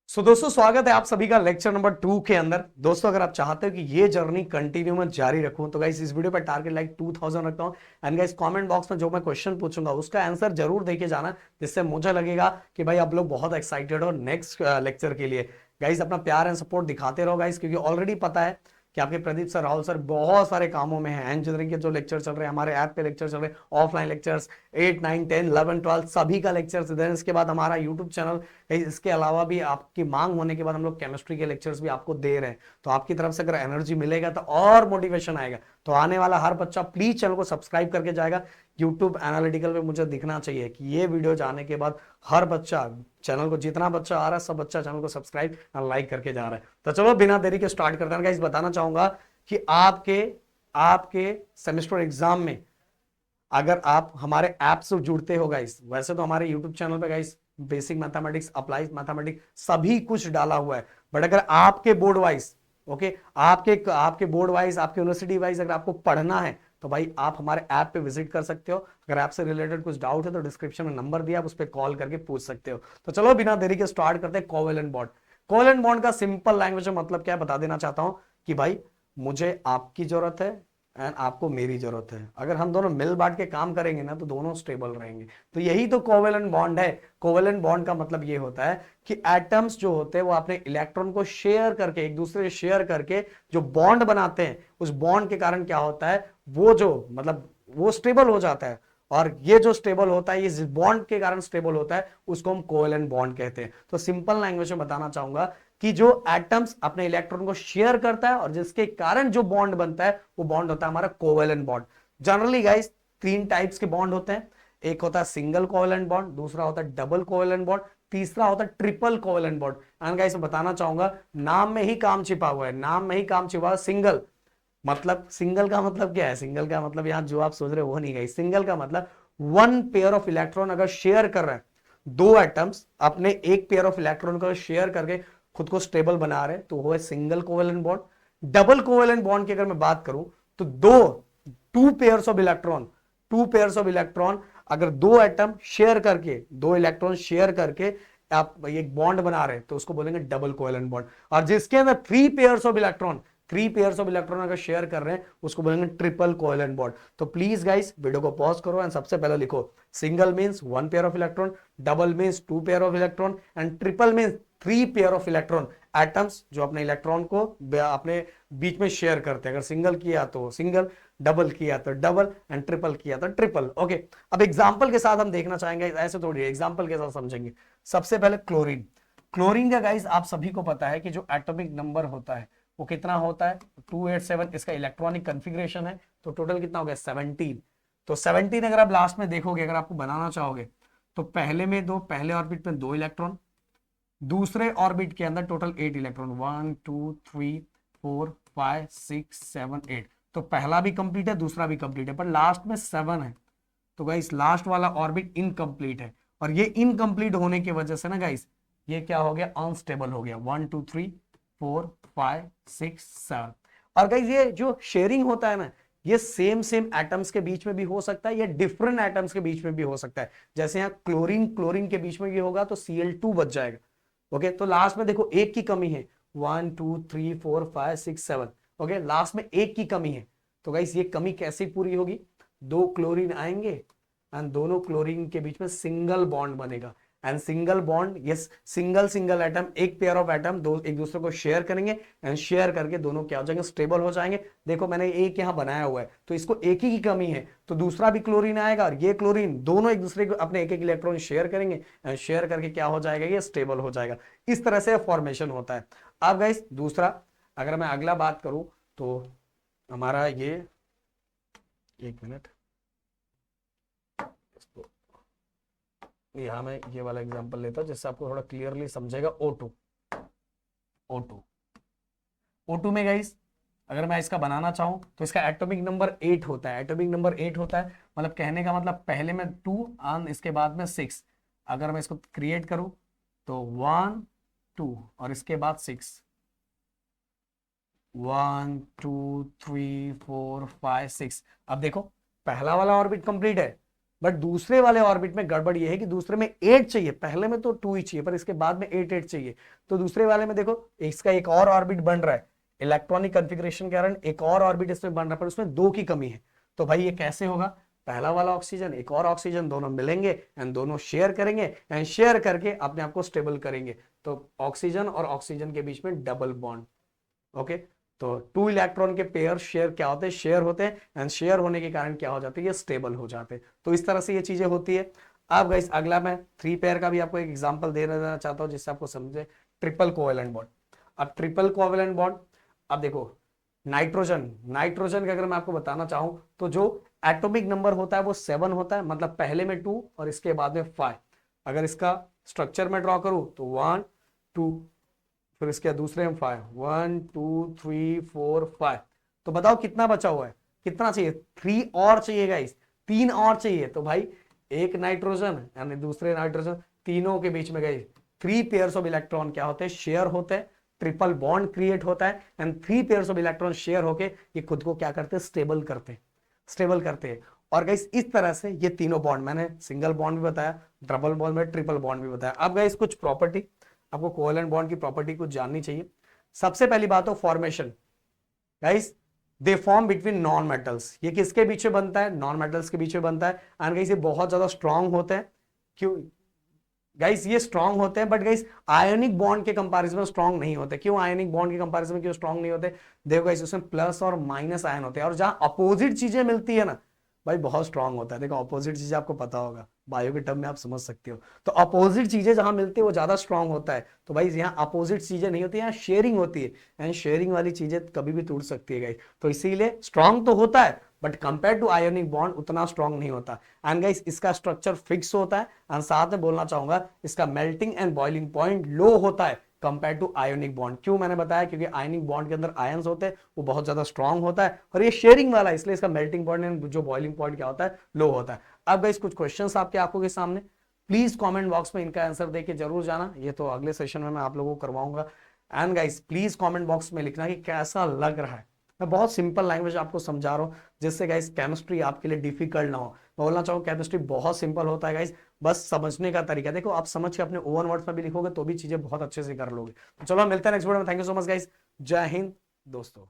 दोस्तों स्वागत है आप सभी का लेक्चर नंबर 2 के अंदर। दोस्तों अगर आप चाहते हो कि ये जर्नी कंटिन्यू में जारी रखूं तो गाइस इस वीडियो पर टारगेट लाइक 2000 रखता हूं। एंड गाइस कमेंट बॉक्स में जो मैं क्वेश्चन पूछूंगा उसका आंसर जरूर देके जाना, जिससे मुझे लगेगा कि भाई आप लोग बहुत एक्साइटेड हो नेक्स्ट लेक्चर के लिए। गाइस अपना प्यार एंड सपोर्ट दिखाते रहो गाइस, क्योंकि ऑलरेडी पता है कि आपके प्रदीप सर, राहुल सर बहुत सारे कामों में हैं। इंजीनियरिंग के जो लेक्चर चल रहे हैं, हमारे ऐप पे लेक्चर चल रहे हैं, ऑफलाइन लेक्चर्स 8 9 10 11 12 सभी का लेक्चर्स। देन इसके बाद हमारा यूट्यूब चैनल, इसके अलावा भी आपकी मांग होने के बाद हम लोग केमिस्ट्री के लेक्चर्स भी आपको दे रहे हैं। तो आपकी तरफ से अगर एनर्जी मिलेगा तो और मोटिवेशन आएगा। तो आने वाला हर बच्चा प्लीज चैनल को सब्सक्राइब करके जाएगा। यूट्यूब एनालिटिकल पे मुझे दिखना चाहिए कि ये वीडियो जाने के बाद हर बच्चा चैनल को, जितना बच्चा आ रहा है सब बच्चा चैनल को सब्सक्राइब और लाइक करके जा रहा है। तो चलो बिना देरी के स्टार्ट करते हैं गाइस। बताना चाहूंगा कि आपके आपके सेमेस्टर एग्जाम में अगर आप हमारे ऐप से जुड़ते हो गाइस, वैसे तो हमारे यूट्यूब चैनल पे guys basic mathematics, applied mathematics सभी कुछ डाला हुआ है। बट अगर आपके बोर्ड वाइज, ओके, आपके आपके बोर्ड वाइज, आपके यूनिवर्सिटी वाइज अगर आपको पढ़ना है तो भाई आप हमारे ऐप पे विजिट कर सकते हो। अगर ऐप से रिलेटेड कुछ डाउट है तो डिस्क्रिप्शन में नंबर दिया, आप उस पर कॉल करके पूछ सकते हो। तो चलो बिना देरी के स्टार्ट करते हैं। कोवेलेंट बॉन्ड, कोवेलेंट बॉन्ड का सिंपल लैंग्वेज में मतलब क्या है बता देना चाहता हूं कि भाई मुझे आपकी जरूरत है एंड आपको मेरी जरूरत है। अगर हम दोनों मिल बांट के काम करेंगे ना तो दोनों स्टेबल रहेंगे। तो यही तो कोवेलेंट बॉन्ड है। कोवेलेंट बॉन्ड का मतलब ये होता है कि एटम्स जो होते हैं वो अपने इलेक्ट्रॉन को शेयर करके, एक दूसरे से शेयर करके जो बॉन्ड बनाते हैं, उस बॉन्ड के कारण क्या होता है, वो जो मतलब वो स्टेबल हो जाता है। और ये जो स्टेबल होता है, ये बॉन्ड के कारण स्टेबल होता है, उसको हम कोवेलेंट बॉन्ड कहते हैं। तो सिंपल लैंग्वेज में बताना चाहूंगा कि जो एटम्स अपने इलेक्ट्रॉन को शेयर करता है और जिसके कारण जो बॉन्ड बनता है वो बॉन्ड होता है हमारा covalent bond. Generally guys 3 types के बॉन्ड होते हैं। एक होता है सिंगल कोवेलेंट बॉन्ड, दूसरा होता है डबल कोवेलेंट बॉन्ड, तीसरा होता है triple covalent bond. And guys बताना चाहूंगा नाम में ही काम छिपा हुआ है, नाम में ही काम छिपा हुआ है। सिंगल मतलब, सिंगल का मतलब क्या है? सिंगल का मतलब यहां जो आप सोच रहे हो वो नहीं गई। सिंगल का मतलब वन पेयर ऑफ इलेक्ट्रॉन अगर शेयर कर रहे हैं, दो एटम्स अपने एक पेयर ऑफ इलेक्ट्रॉन को शेयर करके खुद को स्टेबल बना रहे हैं, तो वो है single covalent bond. Double covalent bond की अगर मैं बात करूं तो दो two pairs of electron, two pairs of electron अगर दो एटम शेयर करके, दो इलेक्ट्रॉन शेयर करके आप एक बॉन्ड बना रहे हैं तो उसको बोलेंगे डबल कोवेलेंट बॉन्ड। और जिसके अंदर three pairs of electron, three pairs of electron अगर शेयर कर रहे हैं उसको बोलेंगे ट्रिपल कोवेलेंट बॉन्ड। तो प्लीज गाइस वीडियो को पॉज करो एंड सबसे पहले लिखो single means one pair of electron, double means two pair of electron and triple means three pair of electron. Atoms जो अपने इलेक्ट्रॉन को अपने बीच में शेयर करते हैं। अगर सिंगल किया तो सिंगल, डबल किया तो डबल एंड ट्रिपल किया तो ट्रिपल। ओके, अब एग्जांपल के साथ हम देखना चाहेंगे, ऐसे थोड़ी एग्जांपल के साथ समझेंगे। सबसे पहले क्लोरीन। क्लोरीन का गाइस आप सभी को पता है कि जो एटॉमिक नंबर होता है वो कितना होता है 287। इसका इलेक्ट्रॉनिक कॉन्फ़िगरेशन है, तो टोटल कितना हो गया 17। तो 17 अगर आप लास्ट में देखोगे, अगर आपको बनाना चाहोगे तो पहले में दो, पहले ऑर्बिट में दो इलेक्ट्रॉन, दूसरे ऑर्बिट के अंदर टोटल 8 इलेक्ट्रॉन, 1 2 3 4 5 6 7 8। तो पहला भी कंप्लीट है, दूसरा भी कंप्लीट है, पर लास्ट में 7 है। तो गाइस लास्ट वाला ऑर्बिट इनकम्प्लीट है, और ये इनकम्प्लीट होने की वजह से ना गाइस ये क्या हो गया, अनस्टेबल हो गया। 1 2 3 4 5 6 7। और गाइस ये जो शेयरिंग होता है ना, ये सेम सेम एटम्स के बीच में भी हो सकता है, ये डिफरेंट एटम्स के बीच में भी हो सकता है। जैसे यहाँ क्लोरीन क्लोरीन के बीच में ये होगा तो Cl2 बच जाएगा। ओके, तो लास्ट में देखो एक की कमी है, 1 2 3 4 5 6 7। ओके, लास्ट में एक की कमी है। तो गाइस ये कमी कैसे पूरी होगी, दो क्लोरीन आएंगे एंड दोनों क्लोरीन के बीच में सिंगल बॉन्ड बनेगा। And single bond, yes, single single atom, एक पेयर ऑफ एटम दो एक दूसरे को शेयर करेंगे एंड शेयर करके दोनों क्या हो जाएंगे, स्टेबल हो जाएंगे। देखो मैंने एक यहाँ बनाया हुआ है, तो इसको एक ही की कमी है, तो दूसरा भी क्लोरीन आएगा और ये क्लोरीन, दोनों एक दूसरे को अपने एक एक इलेक्ट्रॉन शेयर करेंगे एंड शेयर करके क्या हो जाएगा, ये स्टेबल हो जाएगा। इस तरह से फॉर्मेशन होता है। अब गाइस दूसरा, अगर मैं अगला बात करूं तो हमारा ये, एक मिनट, यहां मैं ये वाला एग्जांपल लेता हूं जिससे आपको थोड़ा क्लियरली समझेगा। O2, O2, O2 में गाइस अगर मैं इसका बनाना चाहूं तो इसका एटॉमिक नंबर 8 होता है। एटॉमिक नंबर 8 होता है मतलब कहने का मतलब पहले में 2 और इसके बाद में 6। अगर मैं इसको क्रिएट करूं तो 1 2 और इसके बाद 6, 1 2 3 4 5 6। अब देखो पहला वाला ऑर्बिट कंप्लीट है, बट दूसरे वाले ऑर्बिट में गड़बड़ ये है कि दूसरे में 8 चाहिए, पहले में तो 2 ही चाहिए पर इसके बाद में 8 चाहिए। तो दूसरे वाले में देखो इसका एक और ऑर्बिट बन रहा है, इलेक्ट्रॉनिक कॉन्फ़िगरेशन के कारण एक और ऑर्बिट इसमें बन रहा है, पर उसमें 2 की कमी है। तो भाई ये कैसे होगा, पहला वाला ऑक्सीजन एक और ऑक्सीजन दोनों मिलेंगे एंड दोनों शेयर करेंगे एंड शेयर करके अपने आप को स्टेबल करेंगे। तो ऑक्सीजन और ऑक्सीजन के बीच में डबल बॉन्ड। ओके, तो 2 इलेक्ट्रॉन के पेयर शेयर क्या होते हैं, शेयर होते हैं एंड शेयर होने के कारण क्या हो जाते हैं, ये स्टेबल हो जाते हैं। तो इस तरह से ये चीजें होती है। अब गाइस अगला मैं 3 पेयर का भी आपको एक एग्जांपल देना चाहता हूं जिससे आपको समझे, ट्रिपल कोवेलेंट बॉन्ड। अब ट्रिपल कोवेलेंट बॉन्ड, अब देखो नाइट्रोजन, नाइट्रोजन का अगर मैं आपको बताना चाहूं तो जो एटॉमिक नंबर होता है वो 7 होता है, मतलब पहले में 2 और इसके बाद में 5। अगर इसका स्ट्रक्चर में ड्रॉ करूं तो 1 2, फिर इसके दूसरे में 5, 1 2 3 4 5। तो बताओ कितना बचा हुआ है, कितना चाहिए, 3 और चाहिए गाइस, 3 और चाहिए। तो भाई एक नाइट्रोजन यानी दूसरे नाइट्रोजन, तीनों के बीच में गाइस 3 पेयर्स ऑफ इलेक्ट्रॉन क्या होते हैं, शेयर होते हैं, ट्रिपल बॉन्ड क्रिएट होता है and 3 pairs of electron share होके ये खुद को क्या करते हैं, स्टेबल करते हैं, स्टेबल करते हैं। और गाइस इस तरह से ये तीनों बॉन्ड, मैंने सिंगल बॉन्ड भी बताया, डबल बॉन्ड में ट्रिपल बॉन्ड भी बताया। अब गाइस कुछ प्रॉपर्टी, आपको कोवेलेंट बॉन्ड की प्रॉपर्टी कुछ जाननी चाहिए। सबसे पहली बात हो formation, guys they form between non metals. ये किसके बीच में बनता है, नॉन मेटल्स के बीच में बनता है एंड गाइस ये बहुत ज्यादा स्ट्रांग होते हैं। क्यों गाइस ये स्ट्रांग होते हैं, बट गाइस आयनिक बॉन्ड के कंपैरिजन में स्ट्रांग नहीं होते। क्यों आयनिक बॉन्ड के कंपैरिजन में क्यों स्ट्रांग नहीं होते, देखो गाइस उसमें प्लस और माइनस आयन होते हैं, और जहां अपोजिट चीजें मिलती है ना भाई बहुत स्ट्रांग होता है। देखो अपोजिट चीजें आपको पता होगा, बायो के टर्म में आप समझ सकते हो। तो अपोजिट चीजें जहां मिलती है वो ज्यादा स्ट्रांग होता है। तो भाई यहाँ अपोजिट चीजें नहीं होती, यहाँ शेयरिंग होती है एंड शेयरिंग वाली चीजें कभी भी टूट सकती है गाइस। तो इसीलिए स्ट्रांग तो होता है but compare to ionic bond उतना स्ट्रांग नहीं होता। एंड गाइस इसका स्ट्रक्चर फिक्स होता है एंड साथ में बोलना चाहूंगा इसका melting and boiling point low होता है कंपेयर टू आयोनिक बॉन्ड। क्यों मैंने बताया, क्योंकि आयोनिक बॉन्ड के अंदर आयंस होते हैं, वो बहुत ज्यादा स्ट्रांग होता है और ये शेयरिंग वाला है, इसलिए इसका मेल्टिंग पॉइंट एंड जो बॉइलिंग पॉइंट क्या होता है, लो होता है। अब गाइस कुछ क्वेश्चंस आपकी आंखों के सामने, प्लीज कमेंट बॉक्स में इनका आंसर देके जरूर जाना, ये तो अगले सेशन में मैं आप लोगों को करवाऊंगा। And guys please comment box में लिखना कि कैसा लग रहा है। मैं बहुत सिंपल लैंग्वेज आपको समझा रहा हूँ जिससे गाइस केमिस्ट्री आपके लिए डिफिकल्ट ना हो। मैं बोलना चाहूँ केमिस्ट्री बहुत सिंपल होता है गाइस, बस समझने का तरीका। देखो आप समझ के अपने ओवन वर्ड्स में भी लिखोगे तो भी चीजें बहुत अच्छे से कर लोगे। तो चलो मिलते हैं नेक्स्ट वीडियो में। Thank you so much guys, जय हिंद दोस्तों।